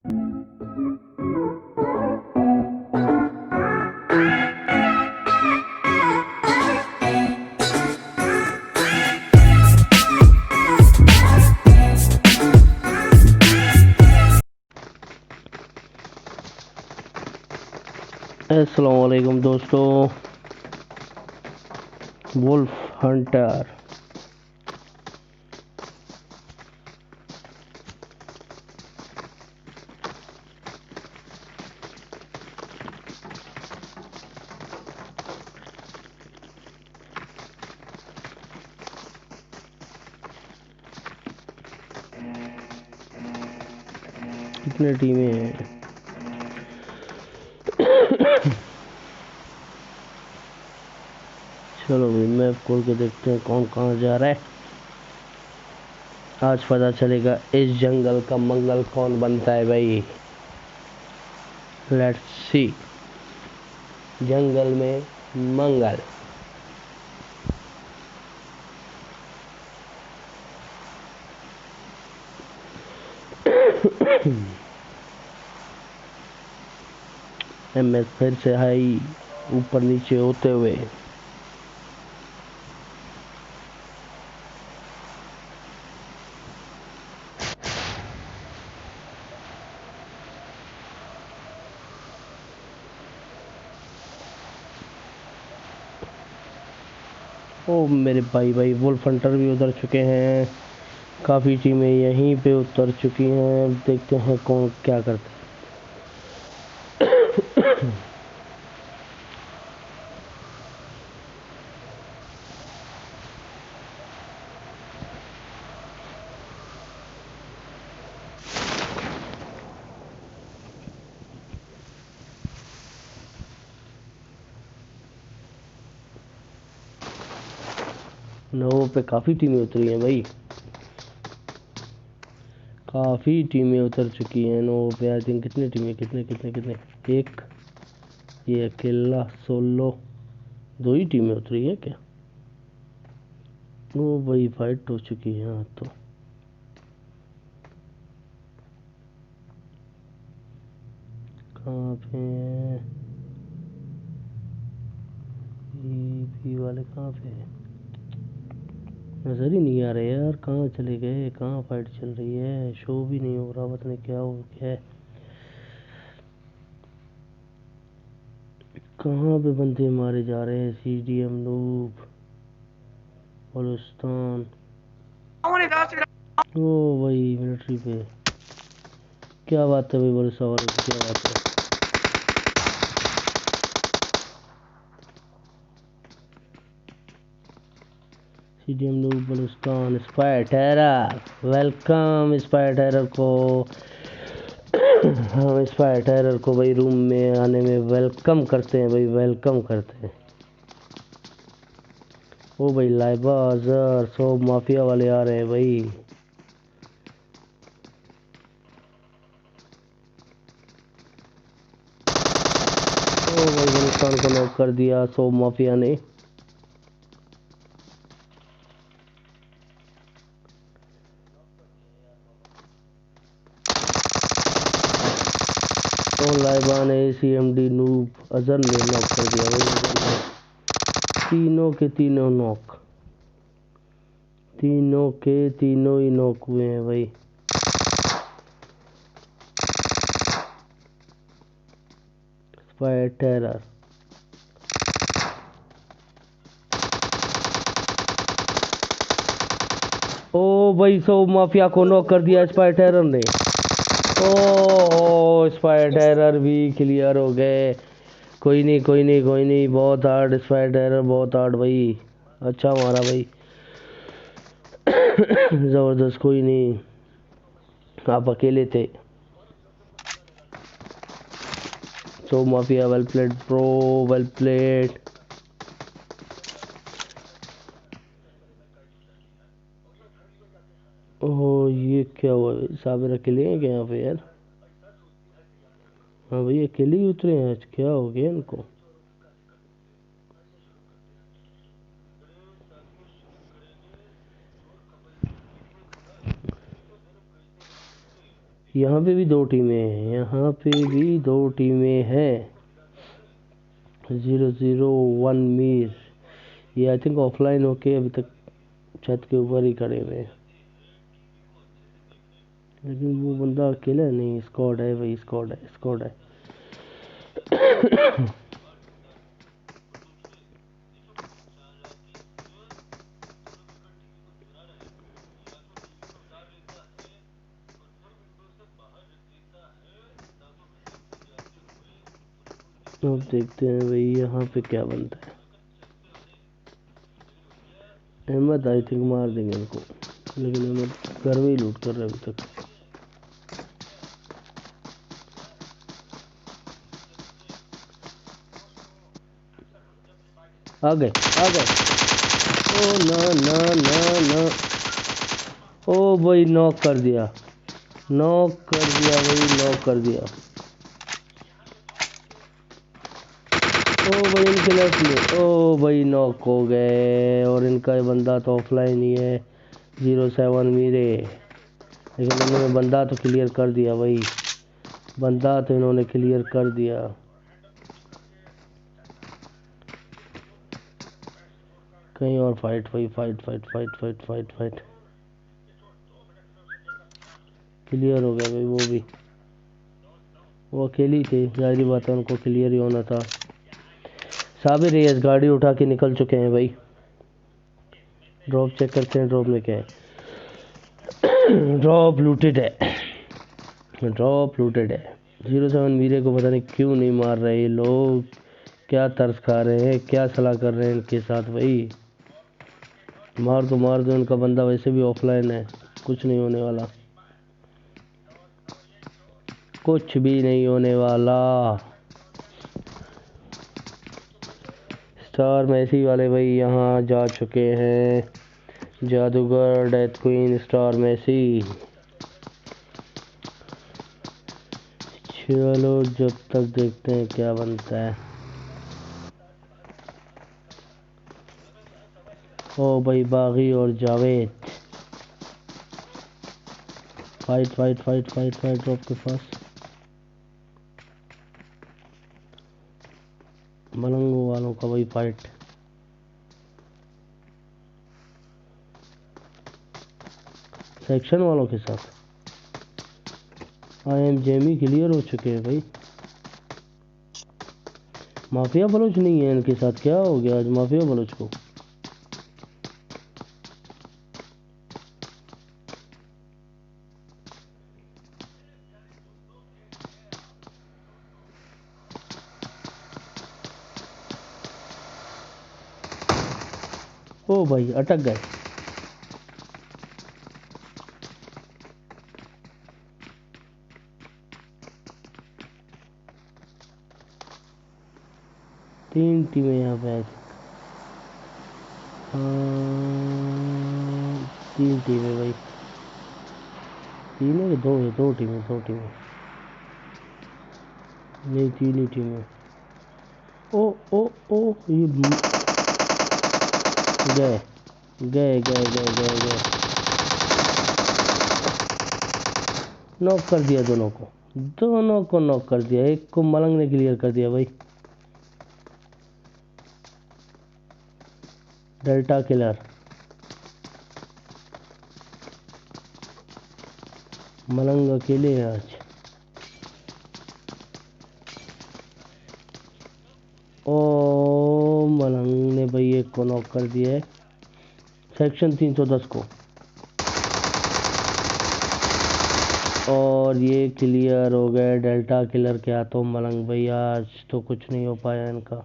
अस्सलाम वालेकुम दोस्तों, वुल्फ हंटर कितने टीमें हैं? चलो भाई मैप खोल के देखते हैं कौन कहाँ जा रहा है। आज पता चलेगा इस जंगल का मंगल कौन बनता है भाई। लेट्स सी, जंगल में मंगल। एमएस फिर से हाई ऊपर नीचे होते हुए। ओ मेरे भाई वुल्फ हंटर भी उतर चुके हैं। काफ़ी टीमें यहीं पे उतर चुकी हैं। देखते हैं कौन क्या करता है। नोवो पे काफ़ी टीमें उतरी हैं भाई, काफ़ी टीमें उतर चुकी हैं नोवो पे। आई थिंक कितनी टीमें, कितने एक, ये अकेला सोलो, दो ही टीमें उतरी है क्या? ओ भाई फाइट हो चुकी है। हाँ तो कहाँ पे हैं? भी वाले कहाँ पे हैं? नज़र ही नहीं आ रहे यार, कहाँ चले गए? कहाँ फाइट चल रही है? शो भी नहीं हो रहा, पता नहीं क्या हो गया है। कहाँ पे बंदे मारे जा रहे हैं? CDM noob, Balochistan. ओ भाई मिलिट्री पे, क्या बात है भाई, बड़े सवाल है, क्या बात है। CDM noob Balochistan, spy terror, welcome spy terror को। हम स्पाई टेरर को भाई रूम में आने में वेलकम करते हैं भाई, वेलकम करते हैं। ओ भाई लाइबा अजहर सब माफिया वाले आ रहे हैं भाई। ओ भाई बलुस्तान को नॉक कर दिया सब माफिया ने। तो लाइबा ने सीएमडी नूब अजहर ने नॉक कर दिया भाई। अजहर ने तीनों के तीनों नॉक, तीनों के तीनों ही नॉक हुए हैं भाई। स्पाई टेरर, ओ भाई सो माफिया को नॉक कर दिया स्पाई टेरर ने। ओ स्पाई टेरर भी क्लियर हो गए। कोई नहीं कोई नहीं कोई नहीं, बहुत हार्ड स्पाई टेरर, बहुत हार्ड भाई। अच्छा मारा भाई। जबरदस्त, कोई नहीं, आप अकेले थे। So mafia well played pro, well played. Oh ये क्या हुआ? साबिर अकेले हैं क्या यहाँ पे यार? हाँ भाई अकेले ही उतरे हैं आज, क्या हो गया इनको? यहाँ पे भी दो टीमें हैं, यहाँ पे भी दो टीमें हैं। 001 मीर, ये आई थिंक ऑफलाइन होके अभी तक छत के ऊपर ही खड़े हुए हैं, लेकिन वो बंदा अकेला नहीं, स्क्वाड है भाई, स्क्वाड है, स्क्वाड है। अब देखते हैं भाई यहाँ पे क्या बनता है। अहमद आई थिंक मार देंगे इनको, लेकिन अहमद घर में ही लूट कर रहे हैं अभी तक। आ गए, आ गए। ओ ना ना ना ना, ओ भाई नॉक कर दिया, नॉक कर दिया भाई, नॉक कर दिया। ओ भाई इनके लेफ्ट में, ओ भाई नॉक हो गए, और इनका बंदा तो ऑफलाइन ही है, 07 मीरे। लेकिन इन्होंने बंदा तो क्लियर कर दिया भाई, बंदा तो इन्होंने क्लियर कर दिया। कहीं और फाइट भाई, fight fight fight fight fight fight. Clear हो गया भाई, वो अकेली थे, जाहिर बात है उनको क्लियर ही होना था। साबिर रेस गाड़ी उठा के निकल चुके हैं भाई। ड्रॉप चेक करते हैं, ड्रॉप में क्या है। ड्रॉप लूटेड है, ड्रॉप लूटेड है। 07 मीरे को पता नहीं क्यों नहीं मार रहे ये लोग, क्या तरस खा रहे हैं, क्या सलाह कर रहे हैं इनके साथ भाई। मार दो मार दो, इनका बंदा वैसे भी ऑफलाइन है, कुछ नहीं होने वाला, कुछ भी नहीं होने वाला। स्टार मैसी वाले भाई यहाँ जा चुके हैं, जादूगर, डेथ क्वीन, स्टार मैसी। चलो जब तक देखते हैं क्या बनता है। ओ भाई बागी और Javed, fight fight fight fight fight drop के पास। मलंगो वालों का वही फाइट। सेक्शन वालों के साथ आई एम जेमी क्लियर हो चुके हैं भाई। माफिया बलोच नहीं है इनके साथ, क्या हो गया आज माफिया बलोच को। ओ भाई अटक गए। तीन टीमें यहाँ पे है, तीन टीमें भाई, तीन है कि दो है, दो टीमें, दो टीमें नहीं, तीन ही टीमें। ओ ओ ओ ये गए गए गए गए गए गए, नॉक कर दिया दोनों को, दोनों को नॉक कर दिया, एक को मलंग ने क्लियर कर दिया भाई। डेल्टा किलर, मलंग अकेले है आज। ओ मलंग ने भाई एक को नॉक कर दिया है, सेक्शन 310 को, और ये क्लियर हो गए डेल्टा किलर के हाथों। मलंग भाई आज तो कुछ नहीं हो पाया इनका,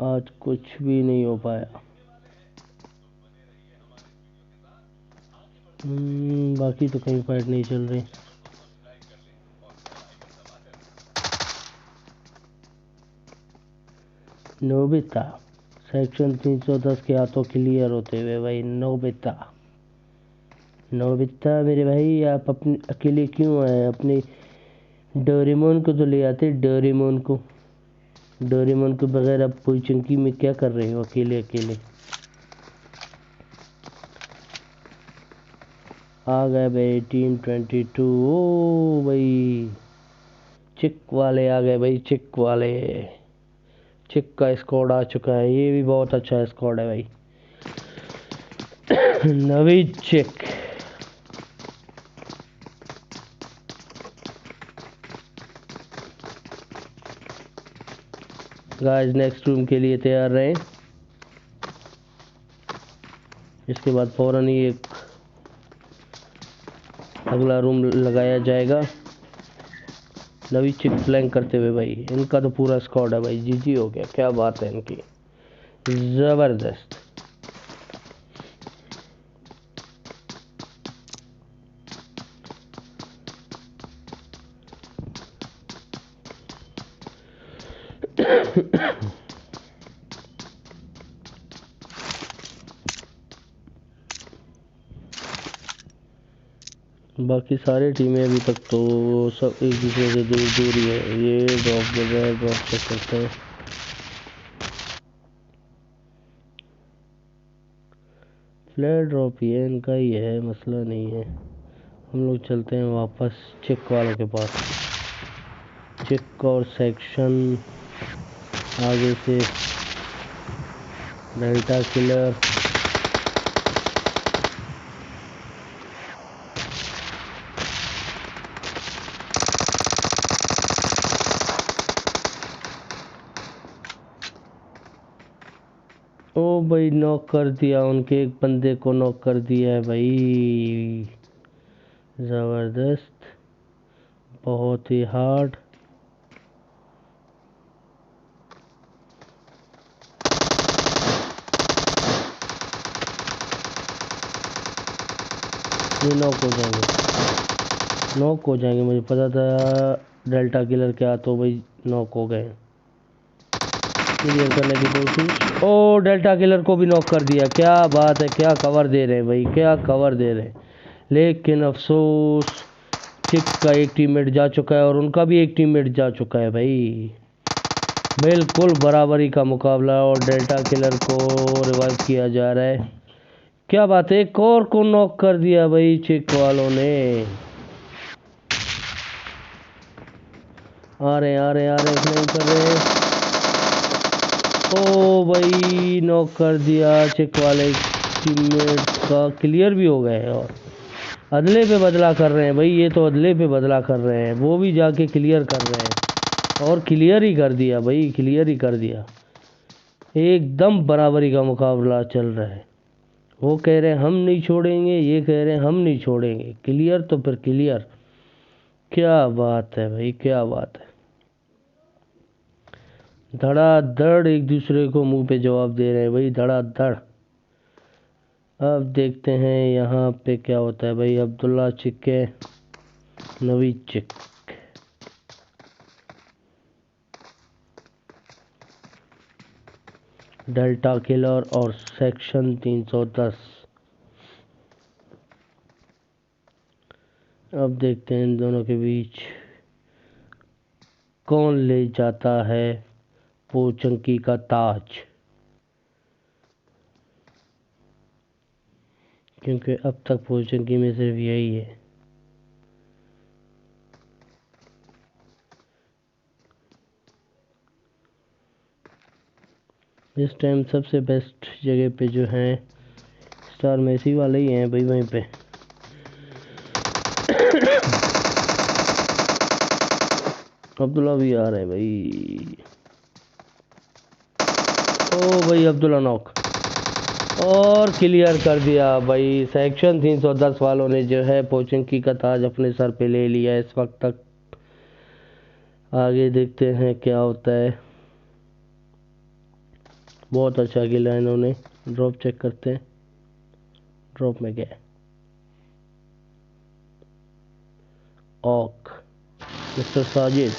आज कुछ भी नहीं हो पाया। बाकी तो कहीं फाइट नहीं चल रही। नोबिता सेक्शन 310 के हाथों क्लियर होते हुए भाई। नोबिता, नोबिता मेरे भाई, आप अपने अकेले क्यों आए, अपने डोरेमोन को तो ले आते, डोरेमोन को, डोरेमोन के बगैर आप कोई चंकी में क्या कर रहे हो अकेले अकेले। आ गए भाई टीम 22। ओ भाई चिक वाले आ गए भाई, चिक वाले। चिक का स्क्वाड आ चुका है, ये भी बहुत अच्छा स्क्वाड है भाई। नवीद चिक। गाइस नेक्स्ट रूम के लिए तैयार रहें, इसके बाद फौरन ही एक अगला रूम लगाया जाएगा। नवी चिक फ्लैंक करते हुए भाई, इनका तो पूरा स्क्वाड है भाई, जीजी हो गया, क्या बात है इनकी, जबरदस्त। बाकी सारी टीमें अभी तक तो सब एक दूसरे से दूर दूर ही है। ये ड्रॉप दे रहा है, ड्रॉप चेक करते हैं। फ्लैट ड्रॉप ही है इनका, ही है मसला नहीं है। हम लोग चलते हैं वापस चिक वालों के पास। चिक और सेक्शन, आगे से डेल्टा किलर। ओ भाई नॉक कर दिया, उनके एक बंदे को नॉक कर दिया है भाई, ज़बरदस्त, बहुत ही हार्ड। ये नॉक हो जाएंगे, नॉक हो जाएंगे, मुझे पता था डेल्टा किलर के हाथों भाई नॉक हो गए। क्लियर करने की कोशिश, ओ डेल्टा किलर को भी नॉक कर दिया, क्या बात है, क्या कवर दे रहे हैं भाई, क्या कवर दे रहे हैं। लेकिन अफसोस चिक का एक टीममेट जा चुका है और उनका भी एक टीममेट जा चुका है भाई। बिल्कुल बराबरी का मुकाबला और डेल्टा किलर को रिवाइव किया जा रहा है, क्या बात है। एक और को नॉक कर दिया भाई चिक वालों ने। आ रहे आ रहे आ रहे, नहीं कर रहे। ओ भाई नॉक कर दिया चिक वाले टीममेट का, क्लियर भी हो गए और अदले पे बदला कर रहे हैं भाई, ये तो अदले पे बदला कर रहे हैं, वो भी जाके क्लियर कर रहे हैं और क्लियर ही कर दिया भाई, क्लियर ही कर दिया। एकदम बराबरी का मुकाबला चल रहा है, वो कह रहे हैं हम नहीं छोड़ेंगे, ये कह रहे हैं हम नहीं छोड़ेंगे, क्लियर तो फिर क्लियर, क्या बात है भाई, क्या बात है। धड़ाधड़ एक दूसरे को मुंह पे जवाब दे रहे हैं भाई, धड़ाधड़। अब देखते हैं यहाँ पे क्या होता है भाई। अब्दुल्ला चिक है, नवीद चिक। डेल्टा किलर और सेक्शन 310। अब देखते हैं इन दोनों के बीच कौन ले जाता है पोचंकी का ताज, क्योंकि अब तक पोचंकी में सिर्फ यही है। इस टाइम सबसे बेस्ट जगह पे जो है स्टार मेसी वाले ही हैं भाई वहीं पे। अब्दुल्ला भी आ रहे हैं भाई, ओ भाई अब्दुल्ला नॉक और क्लियर कर दिया भाई। सेक्शन 310 वालों ने जो है पोचंकी का ताज अपने सर पे ले लिया इस वक्त तक। आगे देखते हैं क्या होता है। बहुत अच्छा खेला इन्होंने। ड्रॉप चेक करते हैं, ड्रॉप में गया ऑक, मिस्टर साजिद।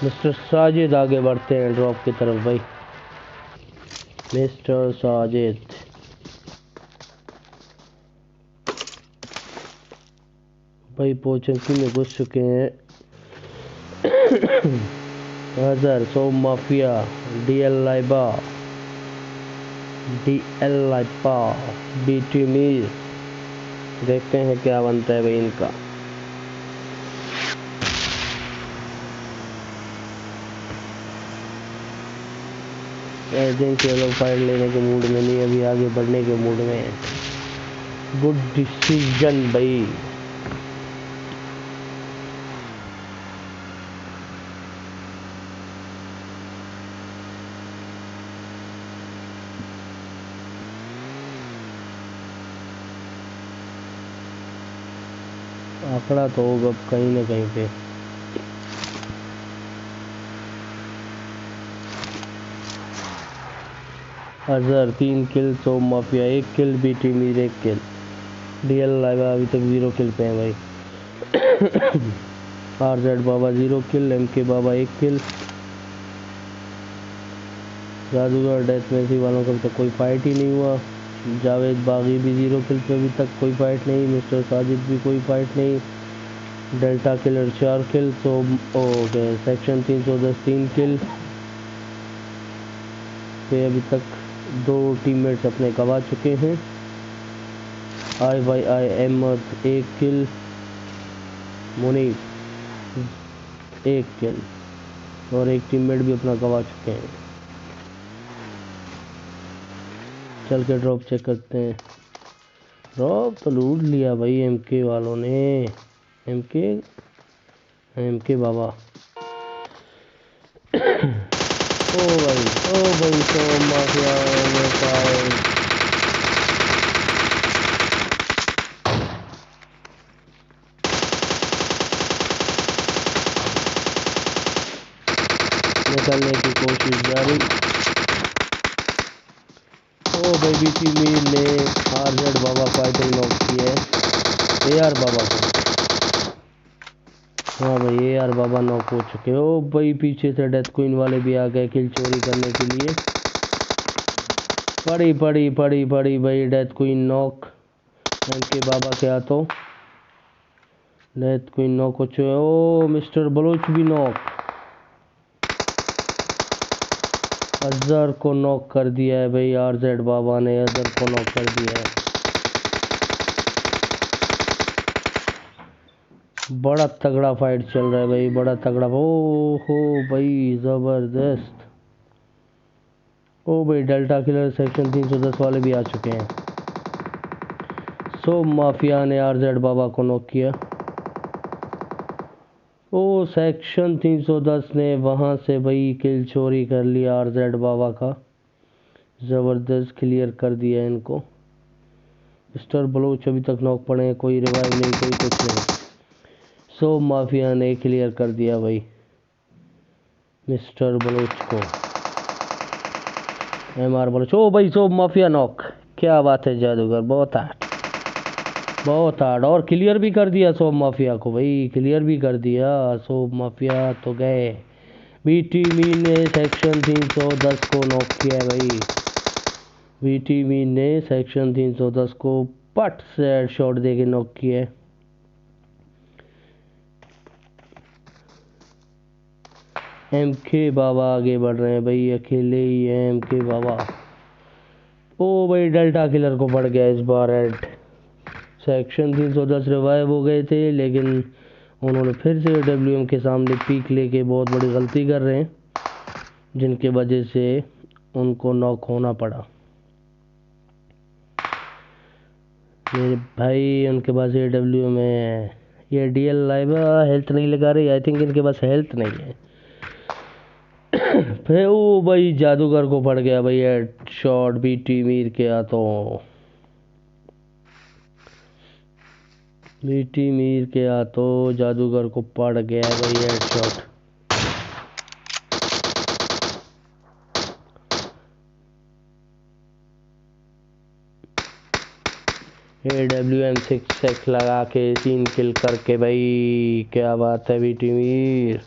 मिस्टर साजिद आगे बढ़ते हैं ड्रॉप की तरफ भाई, मिस्टर साजिद। भाई पोचंकी में घुस चुके हैं Azhar, so mafia, DL Laiba, BT Mir, देखते हैं क्या बनता है भाई इनका। एजेंसी लोग फाइट लेने के मूड में नहीं, अभी आगे बढ़ने के मूड में है। गुड डिसीजन भाई। आंकड़ा तो होगा कहीं ना कहीं पे। अजहर 3 किल, सोम माफिया 1 किल, बीटी मीर 1 किल, डीएल लाइवा अभी तक 0 किल पे है भाई। आरजेड बाबा 0 किल, एमके बाबा 1 किल, जादूगर डेथ मैसी वालों का अभी तक कोई फाइट ही नहीं हुआ। जावेद बागी भी 0 किल पे अभी तक कोई फाइट नहीं। मिस्टर साजिद भी कोई फाइट नहीं। डेल्टा किलर 4 किल, सोम ओ गए सेक्शन 310 3 किल पे अभी तक 2 टीममेट्स अपने गवा चुके हैं। आई वाई आई अहमद 1 किल, मुनीफ 1 किल और एक टीममेट भी अपना गवा चुके हैं। चल के ड्रॉप चेक करते हैं। ड्रॉप तो लूट लिया भाई एमके वालों ने। एमके बाबा। ओ भाई तो माफिया ने फायर। निकलने की कोशिश जारी। ओ भाई बीटी मीर ने आरजेड बाबा फाइटिंग नॉक की है एआर बाबा को। हाँ भाई एआर बाबा नॉक हो चुके। ओ भाई पीछे से डेथ क्वीन वाले भी आ गए किल चोरी करने के लिए। पड़ी भाई डेथ क्वीन नॉक एमके बाबा के हाथों। डेथ क्वीन नॉक हो चुके। ओ मिस्टर बलोच भी नॉक। अजहर को नॉक कर दिया है भाई आरजेड बाबा ने। अजहर को नॉक कर दिया है। बड़ा तगड़ा फाइट चल रहा है भाई, बड़ा तगड़ा। ओ हो भाई जबरदस्त। ओ भाई डेल्टा किलर सेक्शन 310 वाले भी आ चुके हैं। सो माफिया ने आरजेड बाबा को नॉक किया। ओ सेक्शन 310 ने वहां से भाई किल चोरी कर लिया आरजेड बाबा का। ज़बरदस्त क्लियर कर दिया इनको। मिस्टर बलोच अभी तक नॉक पड़े हैं, कोई रिवाइव नहीं, कोई कुछ नहीं। सो माफिया ने क्लियर कर दिया भाई मिस्टर बलोच को। एमआर बलोच। ओ भाई सो माफिया नॉक। क्या बात है जादूगर, बहुत हार्ड, बहुत हार्ड। और क्लियर भी कर दिया सोम माफिया को भाई, क्लियर भी कर दिया। सोम माफिया तो गए। बीटी मीन ने सेक्शन 310 को नॉक किया है भाई। बीटी मीन ने सेक्शन 310 को पट से हेडशॉट दे के नॉक किया है। एमके बाबा आगे बढ़ रहे हैं भाई, अकेले ही है एमके बाबा। ओ भाई डेल्टा किलर को पड़ गया इस बार हेड। सेक्शन 310 रिवाइव हो गए थे, लेकिन उन्होंने फिर से डब्ल्यूएम के सामने पीक लेके बहुत बड़ी गलती कर रहे हैं, जिनके वजह से उनको नॉक होना पड़ा। मेरे भाई उनके पास AWM है। ये डीएल लाइवा हेल्थ नहीं लगा रही, आई थिंक इनके पास हेल्थ नहीं है। फिर वो भाई जादूगर को पड़ गया भाई हेड शॉट बीटी मीर के हाथों। बीटी मीर के हाथों जादूगर को पड़ गया भाई हेड शॉट। AWM 6 लगा के 3 किल करके भाई, क्या बात है बीटी मीर।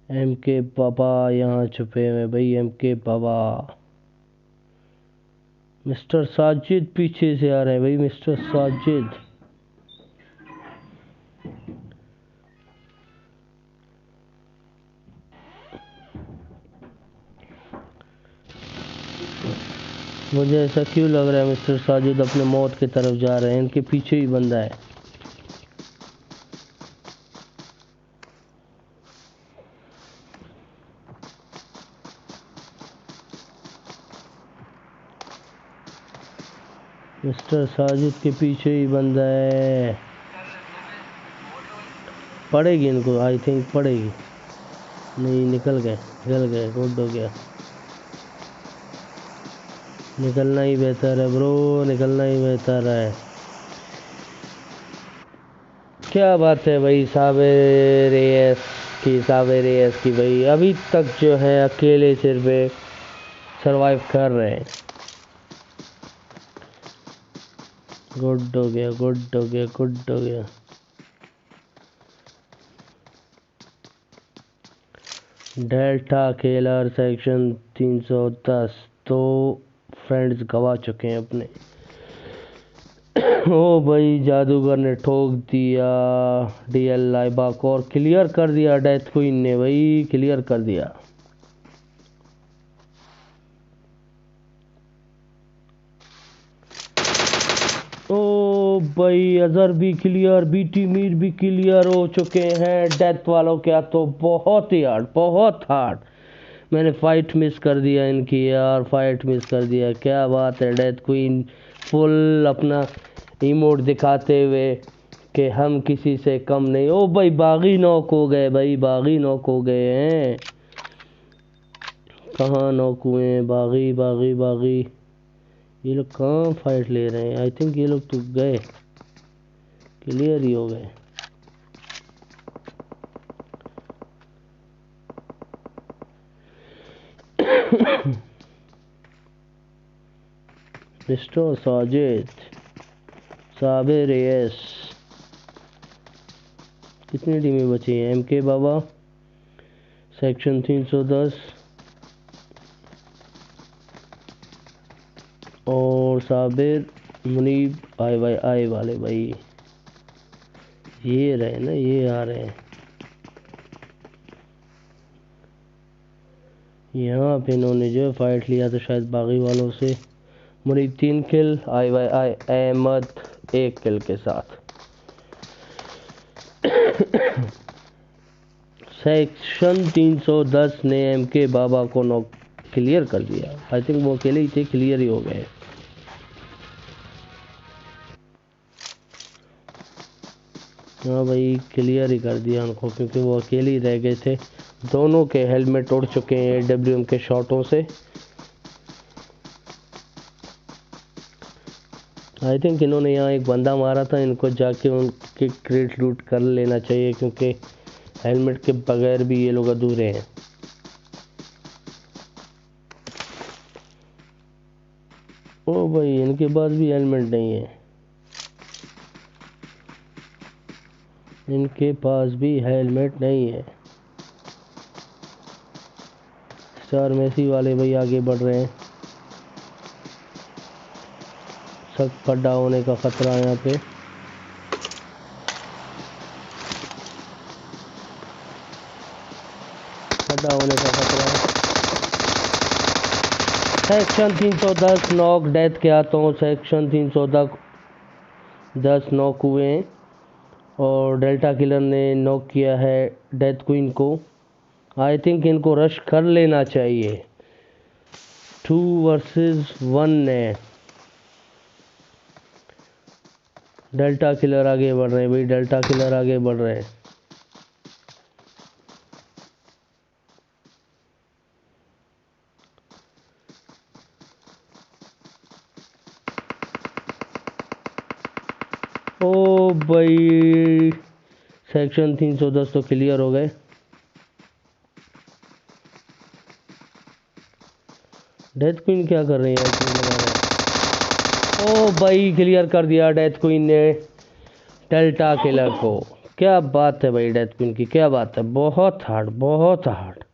एमके बाबा यहाँ छुपे हुए भाई, एमके बाबा। मिस्टर साजिद पीछे से आ रहे हैं भाई, मिस्टर साजिद। मुझे ऐसा क्यों लग रहा है मिस्टर साजिद अपने मौत की तरफ जा रहे हैं, इनके पीछे ही बंदा है। मिस्टर साजिद के पीछे ही बंदा है। पड़ेगी इनको, आई थिंक पड़ेगी। नहीं, निकल गए, गुड हो गया। निकलना ही बेहतर है ब्रो, निकलना ही बेहतर है। क्या बात है भाई, सावेरियस की भाई अभी तक जो है अकेले सिर पे सरवाइव कर रहे हैं। गुड हो गया, गुड हो गया, गुड हो गया। डेल्टा किलर सेक्शन 310 तो फ्रेंड्स गवा चुके हैं अपने। ओ भाई, जादूगर ने ठोक दिया डीएल लाइबा को और क्लियर कर दिया डेथ क्वीन ने भाई, क्लियर कर दिया। ओ भाई, अजहर भी क्लियर, बीटी मीर भी क्लियर हो चुके हैं। डेथ वालों क्या तो बहुत ही हार्ड, बहुत हार्ड। मैंने फाइट मिस कर दिया इनकी यार, फाइट मिस कर दिया। क्या बात है, डेथ क्वीन फुल अपना इमोट दिखाते हुए कि हम किसी से कम नहीं। ओ भाई, बागी नॉक हो गए भाई, बागी नॉक हो गए हैं। कहाँ नॉक हुए हैं? बागी बागी बागी। ये लोग कहाँ फाइट ले रहे हैं? आई थिंक ये लोग तो गए, क्लियर ही हो गए। Mister Sajid, Sabir yes. कितनी टीमें बची हैं? एमके बाबा सेक्शन 310 और साबिर मुनीब आई वाले भाई। ये रहे ना, ये आ रहे हैं। यहाँ पे इन्होंने जो फाइट लिया तो शायद बागी वालों से। मुनीब 3 किल, आई अहमद 1 किल के साथ। सेक्शन 310 ने एमके बाबा को नॉक क्लियर कर दिया। आई थिंक वो अकेले ही थे, क्लियर ही हो गए। हाँ भाई, क्लियर ही कर दिया उनको, क्योंकि वो अकेले ही रह गए थे। दोनों के हेलमेट उड़ चुके हैं डब्ल्यूएम के शॉटों से। आई थिंक इन्होंने यहाँ एक बंदा मारा था, इनको जाके उनके क्रेट लूट कर लेना चाहिए, क्योंकि हेलमेट के बगैर भी ये लोग अधूरे हैं। ओ भाई, इनके पास भी हेलमेट नहीं है, इनके पास भी हेलमेट नहीं है। स्टार मेसी वाले भाई आगे बढ़ रहे हैं। सख्त खड्डा होने का खतरा है यहाँ पे। खड्डा होने का खतरा है। सेक्शन 310 नॉक डेथ के हाथों सेक्शन 310 नॉक हुए हैं और डेल्टा किलर ने नॉक किया है डेथ क्वीन को। आई थिंक इनको रश कर लेना चाहिए। 2 वर्सेस 1 है। डेल्टा किलर आगे बढ़ रहे हैं भाई, डेल्टा किलर आगे बढ़ रहे हैं। ओ भाई, सेक्शन 310 तो क्लियर हो गए। डेथ क्वीन क्या कर रही है? ओ भाई, क्लियर कर दिया डेथ क्वीन ने डेल्टा किलर को। क्या बात है भाई, डेथ क्वीन की क्या बात है। बहुत हार्ड, बहुत हार्ड।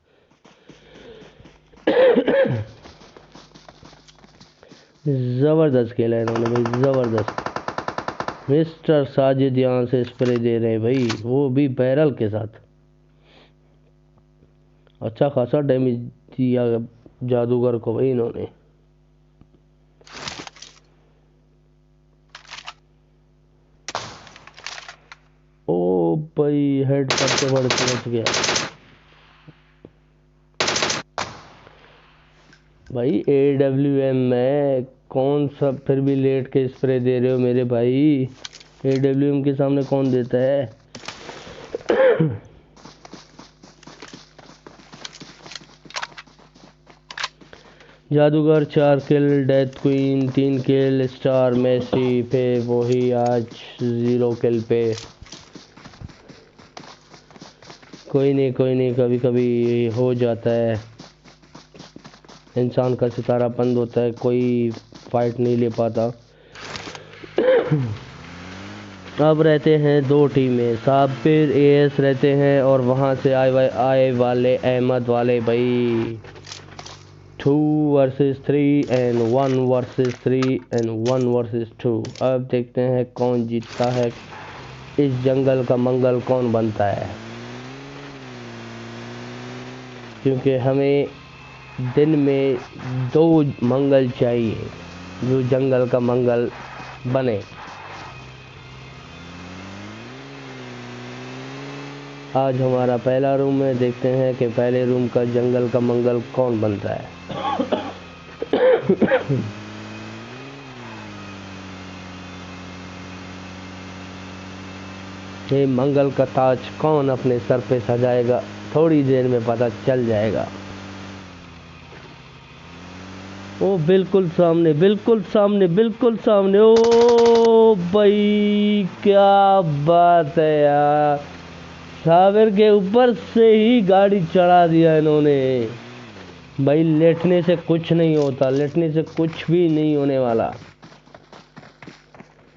जबरदस्त खेला इन्होंने भाई, जबरदस्त। मिस्टर साजिद यहाँ से स्प्रे दे रहे हैं भाई, वो भी बैरल के साथ। अच्छा खासा डैमेज दिया जादूगर को भाई इन्होंने। भाई हेड पड़ते पड़ते बच गया भाई। AWM में कौन सा फिर भी लेट के स्प्रे दे रहे हो मेरे भाई? AWM के सामने कौन देता है? जादूगर 4 किल, डेथ क्वीन 3 किल, स्टार मेसी पे वही आज 0 किल पे। कोई नहीं, कभी कभी हो जाता है, इंसान का सितारा बंद होता है, कोई फाइट नहीं ले पाता। अब रहते हैं 2 टीमें, साबिर AS रहते हैं और वहाँ से आए वाले अहमद वाले भाई। 2 versus 3 and 1 versus 3 and 1 versus 2। अब देखते हैं कौन जीतता है, इस जंगल का मंगल कौन बनता है, क्योंकि हमें दिन में 2 मंगल चाहिए जो जंगल का मंगल बने। आज हमारा पहला रूम है, देखते हैं कि पहले रूम का जंगल का मंगल कौन बनता है। ये मंगल का ताज कौन अपने सर पे सजाएगा, थोड़ी देर में पता चल जाएगा। ओ बिल्कुल सामने, बिल्कुल सामने, बिल्कुल सामने। ओ भाई क्या बात है यार, साबिर के ऊपर से ही गाड़ी चढ़ा दिया इन्होंने। भाई लेटने से कुछ नहीं होता, लेटने से कुछ भी नहीं होने वाला,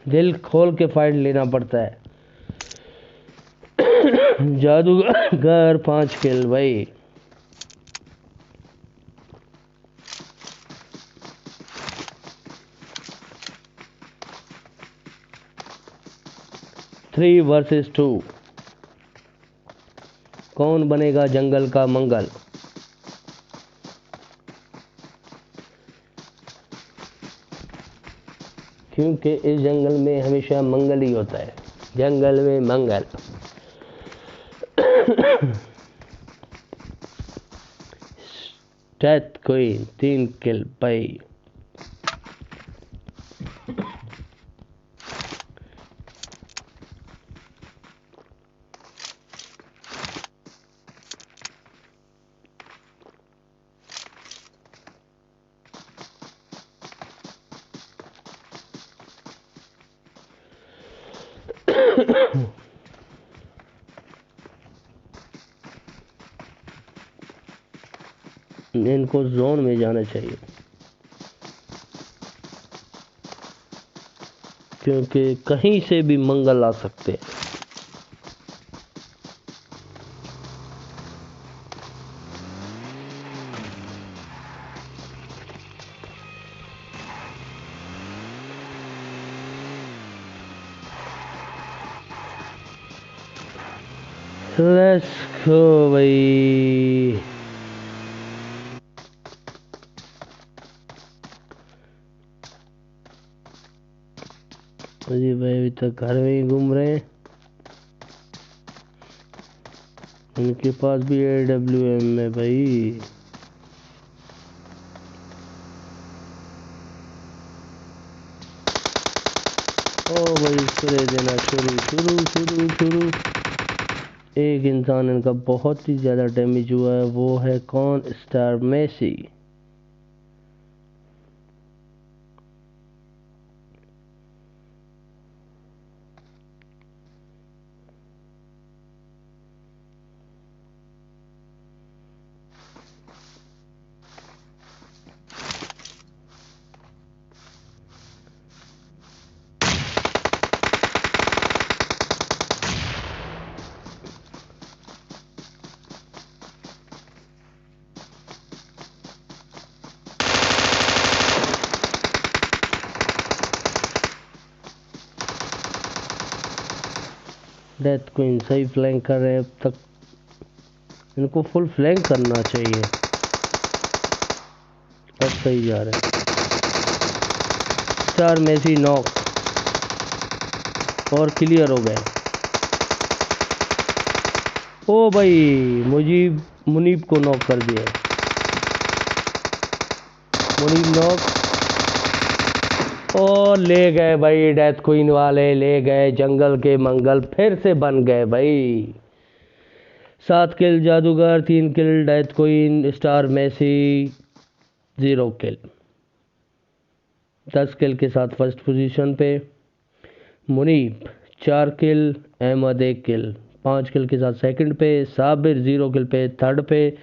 दिल खोल के फाइट लेना पड़ता है। जादूगर 5 किल भाई। थ्री वर्सेस 2, कौन बनेगा जंगल का मंगल? क्योंकि इस जंगल में हमेशा मंगल ही होता है, जंगल में मंगल। डेथ क्वीन 3 किल भाई। इनको जोन में जाना चाहिए, क्योंकि कहीं से भी मंगल आ सकते हैं। लेट्स गो भाई। अजी भाई अभी तक घर में ही घूम रहे हैं, इनके पास भी AWM है भाई। ओ भाई स्प्रे देना शुरू शुरू शुरू शुरू। एक इंसान इनका बहुत ही ज़्यादा डैमेज हुआ है, वो है कौन? Star Messi. डेथ क्वीन सही फ्लैंक कर रहे हैं, अब तक इनको फुल फ्लैंक करना चाहिए। अब सही जा रहे हैं। स्टार मेसी नॉक और क्लियर हो गए। ओ भाई मुजीब मुनीब को नॉक कर दिया। मुनीब नॉक। ओ ले गए भाई, डेथ क्वीन वाले ले गए, जंगल के मंगल फिर से बन गए भाई। 7 किल जादूगर, 3 किल डेथ क्वीन, स्टार मेसी 0 किल। 10 किल के साथ फर्स्ट पोजीशन पे। मुनीब 4 किल, अहमद 1 किल, 5 किल के साथ सेकंड पे। साबिर 0 किल पे थर्ड पे।